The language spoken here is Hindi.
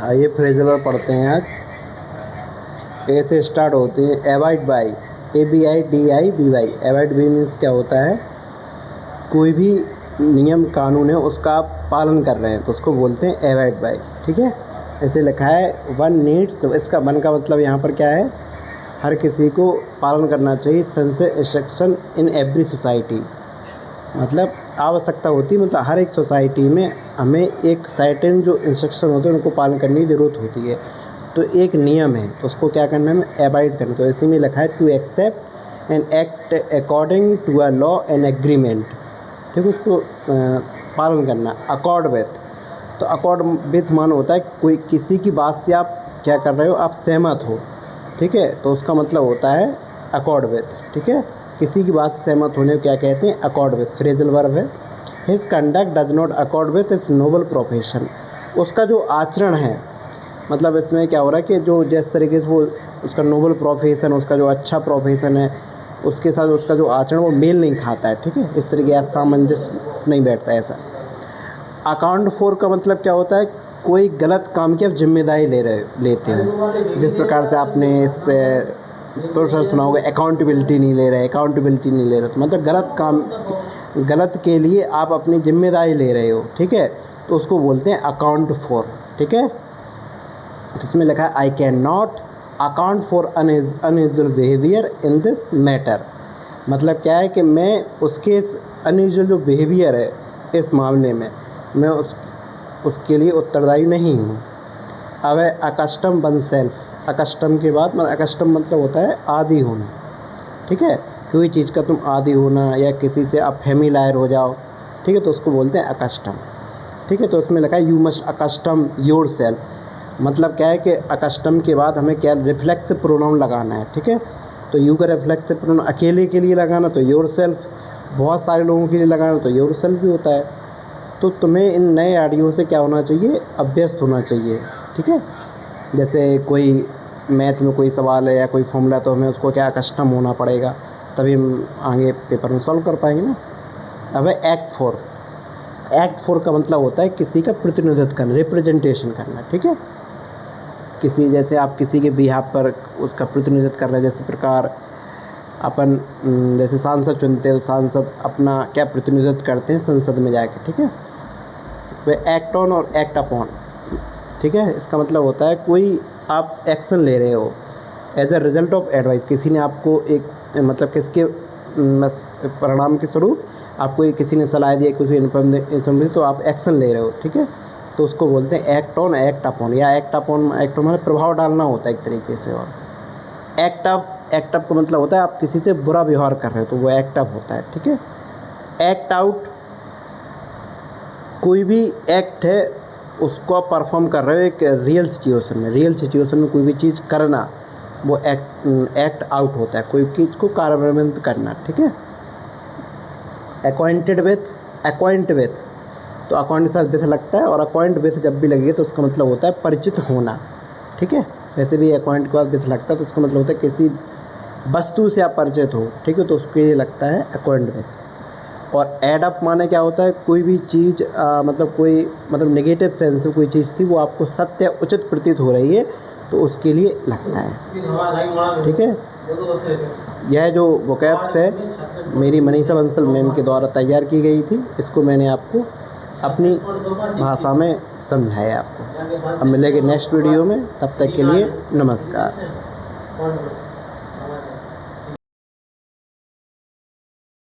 आइए फ्रेजल वर्ब पढ़ते हैं आज। ए से स्टार्ट होती है avoid by, ABIDIBY। Avoid by means क्या होता है, कोई भी नियम कानून है उसका आप पालन कर रहे हैं तो उसको बोलते हैं एवाइड बाई। ठीक है, ऐसे लिखा है वन नीड्स, इसका वन का मतलब यहाँ पर क्या है, हर किसी को पालन करना चाहिए sensor instruction in every society. मतलब आवश्यकता होती है, मतलब हर एक सोसाइटी में हमें एक सर्टेन जो इंस्ट्रक्शन होते हैं उनको पालन करने की ज़रूरत होती है। तो एक नियम है तो उसको क्या करना है, हमें अवॉइड करना। तो इसी में लिखा है to accept and act according to a law and agreement. ठीक है, उसको पालन करना। अकॉर्ड विथ, तो अकॉर्ड विथ मान होता है कोई किसी की बात से आप क्या कर रहे हो, आप सहमत हो। ठीक है, तो उसका मतलब होता है अकॉर्ड विथ। ठीक है, किसी की बात से सहमत होने को क्या कहते हैं, अकॉर्ड विथ। फ्रेजल वर्ब है। His conduct does not accord with is noble profession. उसका जो आचरण है, मतलब इसमें क्या हो रहा है कि जो जिस तरीके से वो उसका नोबल प्रोफेशन, उसका जो अच्छा प्रोफेशन है उसके साथ उसका जो आचरण वो मेल नहीं खाता है। ठीक है, इस तरीके का सामंजस्य नहीं बैठता है ऐसा। अकाउंट फॉर का मतलब क्या होता है, कोई गलत काम की आप जिम्मेदारी लेते हो। जिस प्रकार से आपने इस प्रोसेस सुना होगा, अकाउंटेबिलिटी नहीं ले रहे, तो मतलब गलत के लिए आप अपनी जिम्मेदारी ले रहे हो। ठीक है, तो उसको बोलते हैं अकाउंट फॉर। ठीक है, जिसमें लिखा है I can not account for unusual behaviour in this matter. मतलब क्या है कि मैं उसके अनयूजुअल जो बिहेवियर है इस मामले में मैं उसके लिए उत्तरदायी नहीं हूँ। अब है अकस्टम वन सेल्फ। अकस्टम के बाद मतलब अकस्टम मतलब होता है आदी होना। ठीक है, कोई चीज़ का तुम आदी होना या किसी से आप फैमिलायर हो जाओ। ठीक है, तो उसको बोलते हैं अकस्टम। ठीक है, तो उसमें लिखा है you must accustom yourself. मतलब क्या है कि अकस्टम के बाद हमें क्या रिफ्लेक्सिव प्रोनाउन लगाना है। ठीक है, तो यू का रिफ्लेक्सिव प्रोनाउन अकेले के लिए लगाना तो योर सेल्फ, बहुत सारे लोगों के लिए लगाना तो योर सेल्फ भी होता है। तो तुम्हें इन नए ऑडियो से क्या होना चाहिए, अभ्यस्त होना चाहिए। ठीक है, जैसे कोई मैथ में कोई सवाल है या कोई फॉर्मूला तो हमें उसको क्या कस्टम होना पड़ेगा, तभी हम आगे पेपर में सॉल्व कर पाएंगे ना। अब है एक्ट फॉर। एक्ट फॉर का मतलब होता है किसी का प्रतिनिधित्व करना, रिप्रेजेंटेशन करना। ठीक है, किसी जैसे आप किसी के बिहाफ पर उसका प्रतिनिधित्व कर रहे हैं, जैसे प्रकार अपन जैसे सांसद चुनते हैं तो सांसद अपना क्या प्रतिनिधित्व करते हैं संसद में जाके। ठीक है, वह एक्ट ऑन और एक्ट अपॉन। ठीक है, इसका मतलब होता है कोई आप एक्शन ले रहे हो as a result of advice. किसी ने आपको एक मतलब किसके परिणाम के स्वरूप आपको किसी ने सलाह दिया, किसी इन्फॉर्मेशन दी तो आप एक्शन ले रहे हो। ठीक है, तो उसको बोलते हैं एक्ट ऑन एक्ट अपॉन, या एक्ट अपॉन मतलब प्रभाव डालना होता है एक तरीके से। और एक्ट अप का मतलब होता है आप किसी से बुरा व्यवहार कर रहे हो तो वो एक्ट अप होता है। ठीक है, एक्ट आउट, कोई भी एक्ट है उसको आप परफॉर्म कर रहे हो एक रियल सिचुएशन में कोई भी चीज़ करना, वो एक्ट आउट होता है, कोई चीज़ को कार्यान्वित करना। ठीक है, अक्वाइंट विथ, तो अकाउंट के साथ विथ लगता है और अक्वाइंट विथ जब भी लगेगा तो उसका मतलब होता है परिचित होना। ठीक है, वैसे भी अकाउंट के बाद विथ लगता है तो उसका मतलब होता है किसी वस्तु से आप परिचित हो। ठीक है, तो उसके लिए लगता है अक्वाइंट विथ। और एड अप माने क्या होता है, कोई भी चीज़ मतलब नेगेटिव सेंस में कोई चीज़ थी वो आपको सत्य उचित प्रतीत हो रही है तो उसके लिए लगता है। ठीक है, यह जो वोकैब्स है मेरी मनीषा बंसल मैम के द्वारा तैयार की गई थी, इसको मैंने आपको अपनी भाषा में समझाया आपको। अब मिलेंगे नेक्स्ट वीडियो में, तब तक के लिए नमस्कार।